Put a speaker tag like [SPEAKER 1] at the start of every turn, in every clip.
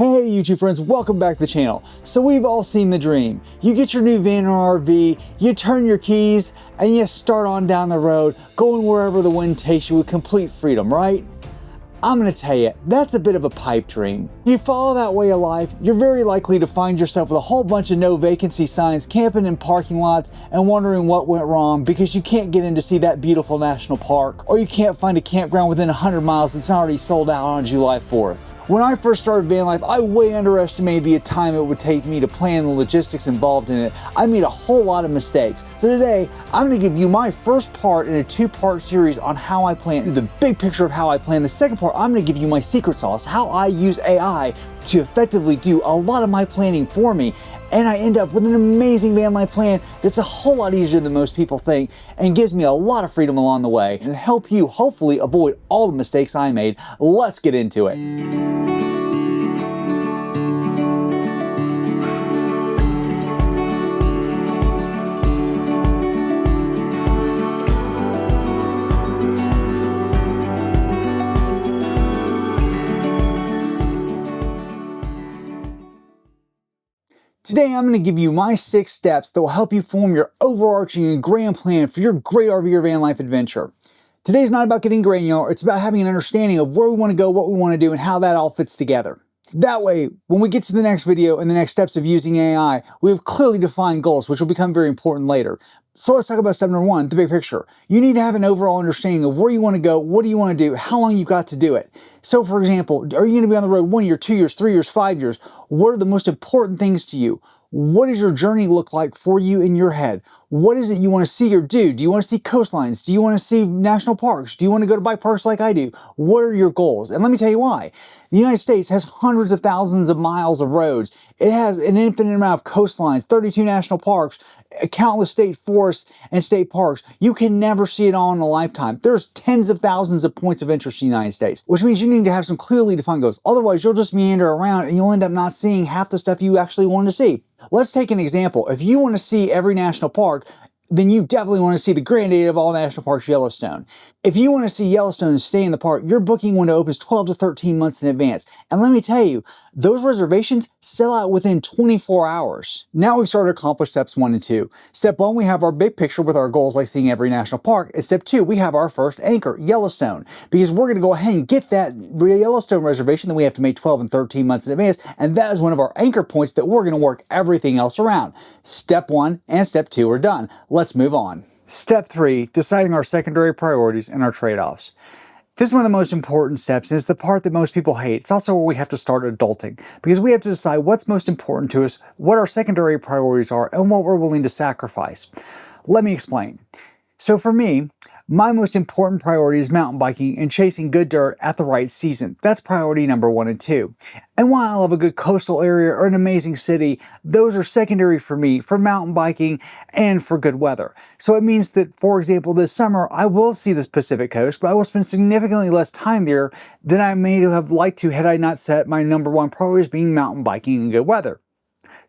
[SPEAKER 1] Hey YouTube friends, welcome back to the channel. So we've all seen the dream. You get your new van or RV, you turn your keys, and you start on down the road, going wherever the wind takes you with complete freedom, right? I'm gonna tell you, that's a bit of a pipe dream. If you follow that way of life, you're very likely to find yourself with a whole bunch of no vacancy signs, camping in parking lots, and wondering what went wrong because you can't get in to see that beautiful national park, or you can't find a campground within 100 miles that's already sold out on July 4th. When I first started van life, I way underestimated the time it would take me to plan the logistics involved in it. I made a whole lot of mistakes. So today, I'm gonna give you my first part in a two-part series on how I plan, the big picture of how I plan. The second part, I'm gonna give you my secret sauce, how I use AI to effectively do a lot of my planning for me. And I end up with an amazing van life plan that's a whole lot easier than most people think and gives me a lot of freedom along the way and help you hopefully avoid all the mistakes I made. Let's get into it. Today, I'm going to give you my 6 steps that will help you form your overarching and grand plan for your great RV or van life adventure. Today's not about getting granular, it's about having an understanding of where we want to go, what we want to do, and how that all fits together. That way, when we get to the next video and the next steps of using AI, we have clearly defined goals, which will become very important later. So let's talk about step number 1, the big picture. You need to have an overall understanding of where you want to go, what do you want to do, how long you've got to do it. So for example, are you going to be on the road 1 year, 2 years, 3 years, 5 years? What are the most important things to you? What does your journey look like for you in your head? What is it you want to see or do? Do you want to see coastlines? Do you want to see national parks? Do you want to go to bike parks like I do? What are your goals? And let me tell you why. The United States has hundreds of thousands of miles of roads. It has an infinite amount of coastlines, 32 national parks, countless state forests and state parks. You can never see it all in a lifetime. There's tens of thousands of points of interest in the United States, which means you need to have some clearly defined goals. Otherwise, you'll just meander around and you'll end up not seeing half the stuff you actually want to see. Let's take an example. If you want to see every national park, then you definitely want to see the granddaddy of all national parks, Yellowstone. If you want to see Yellowstone and stay in the park, your booking window opens 12 to 13 months in advance. And let me tell you, those reservations sell out within 24 hours. Now we've started to accomplish steps 1 and 2. Step 1, we have our big picture with our goals like seeing every national park. And step 2, we have our first anchor, Yellowstone, because we're going to go ahead and get that Yellowstone reservation that we have to make 12 and 13 months in advance. And that is one of our anchor points that we're going to work everything else around. Step 1 and step 2 are done. Let's move on. Step 3, deciding our secondary priorities and our trade-offs. This is one of the most important steps, and it's the part that most people hate. It's also where we have to start adulting, because we have to decide what's most important to us, what our secondary priorities are, and what we're willing to sacrifice. Let me explain. So for me, my most important priority is mountain biking and chasing good dirt at the right season. That's priority number 1 and 2. And while I love a good coastal area or an amazing city, those are secondary for me for mountain biking and for good weather. So it means that, for example, this summer, I will see the Pacific coast, but I will spend significantly less time there than I may have liked to had I not set my number 1 priority as being mountain biking and good weather.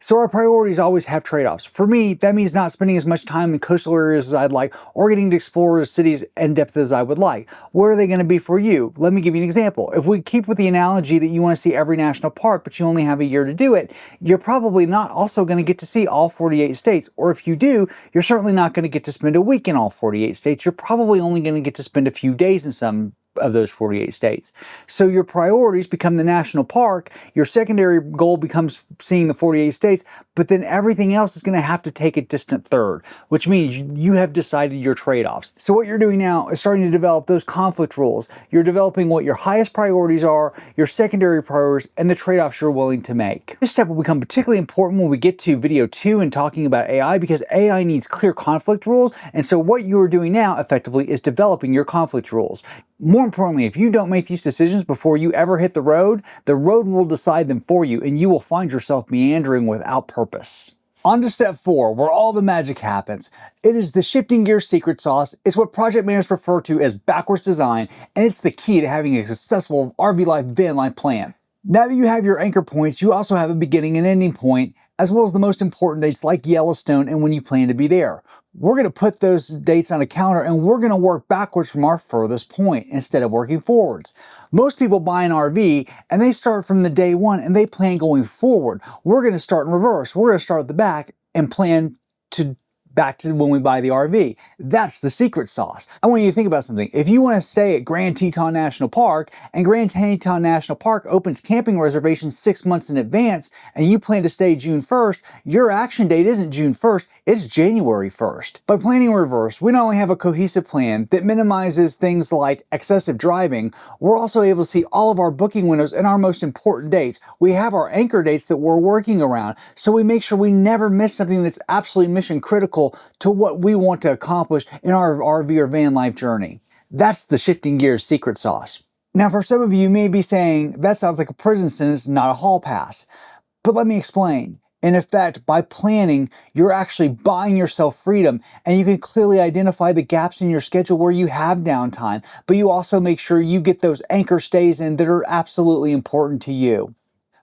[SPEAKER 1] So our priorities always have trade-offs. For me, that means not spending as much time in coastal areas as I'd like or getting to explore cities in depth as I would like. Where are they going to be for you? Let me give you an example. If we keep with the analogy that you want to see every national park, but you only have a year to do it, you're probably not also going to get to see all 48 states. Or if you do, you're certainly not going to get to spend a week in all 48 states. You're probably only going to get to spend a few days in some of those 48 states. So your priorities become the national park, your secondary goal becomes seeing the 48 states, but then everything else is going to have to take a distant third, which means you have decided your trade-offs. So what you're doing now is starting to develop those conflict rules. You're developing what your highest priorities are, your secondary priorities, and the trade-offs you're willing to make. This step will become particularly important when we get to video 2 and talking about AI, because AI needs clear conflict rules, and so what you're doing now effectively is developing your conflict rules. More importantly, if you don't make these decisions before you ever hit the road will decide them for you, and you will find yourself meandering without purpose. On to step 4, where all the magic happens. It is the shifting gear secret sauce. It's what project managers refer to as backwards design, and it's the key to having a successful RV life, van life plan. Now that you have your anchor points, you also have a beginning and ending point, as well as the most important dates like Yellowstone and when you plan to be there. We're going to put those dates on a calendar and we're going to work backwards from our furthest point instead of working forwards. Most people buy an RV and they start from the day one and they plan going forward. We're going to start in reverse. We're going to start at the back and plan to back to when we buy the RV. That's the secret sauce. I want you to think about something. If you want to stay at Grand Teton National Park and Grand Teton National Park opens camping reservations 6 months in advance and you plan to stay June 1st, your action date isn't June 1st, it's January 1st. By planning reverse, we not only have a cohesive plan that minimizes things like excessive driving, we're also able to see all of our booking windows and our most important dates. We have our anchor dates that we're working around, so we make sure we never miss something that's absolutely mission critical to what we want to accomplish in our RV or van life journey. That's the shifting gears secret sauce. Now, for some of you, you may be saying, that sounds like a prison sentence, not a hall pass. But let me explain. In effect, by planning, you're actually buying yourself freedom, and you can clearly identify the gaps in your schedule where you have downtime, but you also make sure you get those anchor stays in that are absolutely important to you.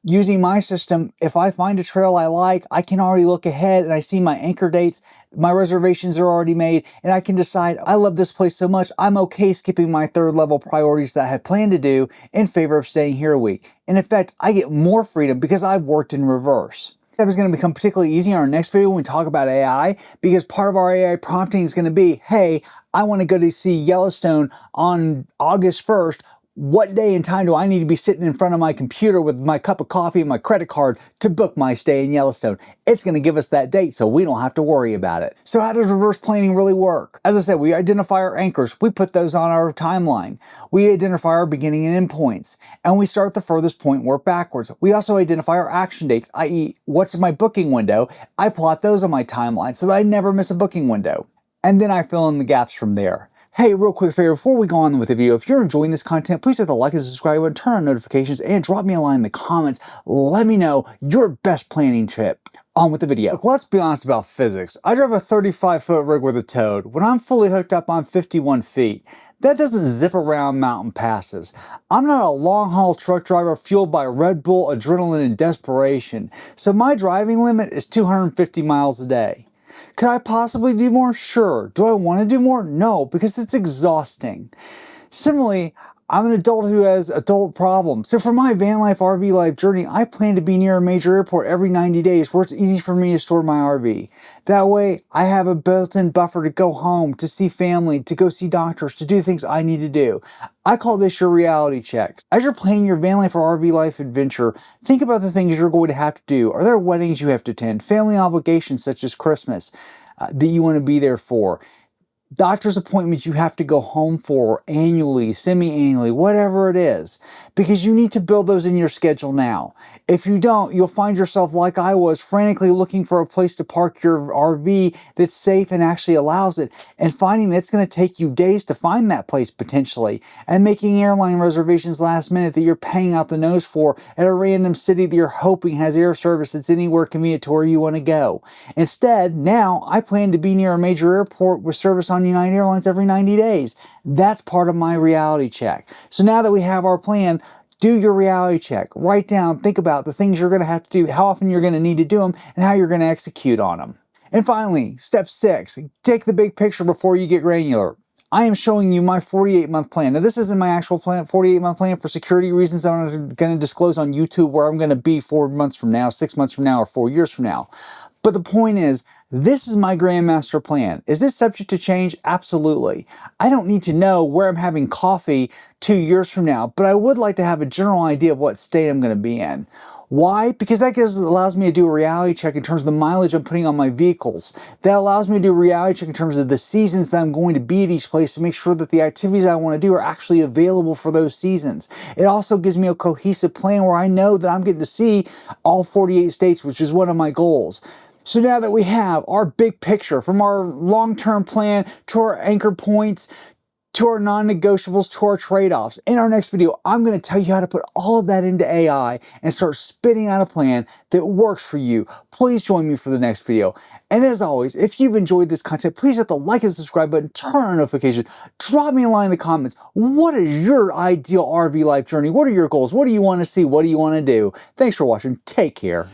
[SPEAKER 1] Using my system, if I find a trail I like, I can already look ahead and I see my anchor dates, my reservations are already made, and I can decide, I love this place so much, I'm okay skipping my third level priorities that I had planned to do in favor of staying here a week. In effect, I get more freedom because I've worked in reverse. That is going to become particularly easy in our next video when we talk about AI, because part of our AI prompting is going to be, hey, I want to go to see Yellowstone on August 1st. What day and time do I need to be sitting in front of my computer with my cup of coffee and my credit card to book my stay in Yellowstone? It's going to give us that date so we don't have to worry about it. So how does reverse planning really work? As I said, we identify our anchors. We put those on our timeline. We identify our beginning and end points. And we start at the furthest point, work backwards. We also identify our action dates, i.e. what's my booking window. I plot those on my timeline so that I never miss a booking window. And then I fill in the gaps from there. Hey, real quick favor, before we go on with the video, if you're enjoying this content, please hit the like and subscribe button, turn on notifications, and drop me a line in the comments. Let me know your best planning tip. On with the video. Look, let's be honest about physics. I drive a 35-foot rig with a towed. When I'm fully hooked up, I'm 51 feet. That doesn't zip around mountain passes. I'm not a long-haul truck driver fueled by Red Bull, adrenaline, and desperation. So my driving limit is 250 miles a day. Could I possibly do more? Sure. Do I want to do more? No, because it's exhausting. Similarly, I'm an adult who has adult problems. So for my van life, RV life journey, I plan to be near a major airport every 90 days where it's easy for me to store my RV. That way, I have a built-in buffer to go home, to see family, to go see doctors, to do things I need to do. I call this your reality checks. As you're planning your van life or RV life adventure, think about the things you're going to have to do. Are there weddings you have to attend? Family obligations such as Christmas that you want to be there for? Doctor's appointments you have to go home for annually, semi-annually, whatever it is, because you need to build those in your schedule now. If you don't, you'll find yourself like I was, frantically looking for a place to park your RV that's safe and actually allows it, and finding that it's going to take you days to find that place potentially, and making airline reservations last minute that you're paying out the nose for at a random city that you're hoping has air service that's anywhere convenient to where you want to go. Instead, now I plan to be near a major airport with service on United Airlines every 90 days. That's part of my reality check. So now that we have our plan, do your reality check. Write down, think about the things you're going to have to do, how often you're going to need to do them, and how you're going to execute on them. And finally, step 6, take the big picture before you get granular. I am showing you my 48-month plan. Now, this isn't my actual plan, 48-month plan for security reasons. I'm not going to disclose on YouTube where I'm going to be 4 months from now, 6 months from now, or 4 years from now. But the point is, this is my Grandmaster plan. Is this subject to change? Absolutely. I don't need to know where I'm having coffee 2 years from now, but I would like to have a general idea of what state I'm going to be in. Why? Because that allows me to do a reality check in terms of the mileage I'm putting on my vehicles. That allows me to do a reality check in terms of the seasons that I'm going to be at each place to make sure that the activities I want to do are actually available for those seasons. It also gives me a cohesive plan where I know that I'm getting to see all 48 states, which is one of my goals. So now that we have our big picture from our long-term plan to our anchor points to our non-negotiables, to our trade-offs. In our next video, I'm going to tell you how to put all of that into AI and start spitting out a plan that works for you. Please join me for the next video. And as always, if you've enjoyed this content, please hit the like and subscribe button, turn on notifications, drop me a line in the comments. What is your ideal RV life journey? What are your goals? What do you want to see? What do you want to do? Thanks for watching. Take care.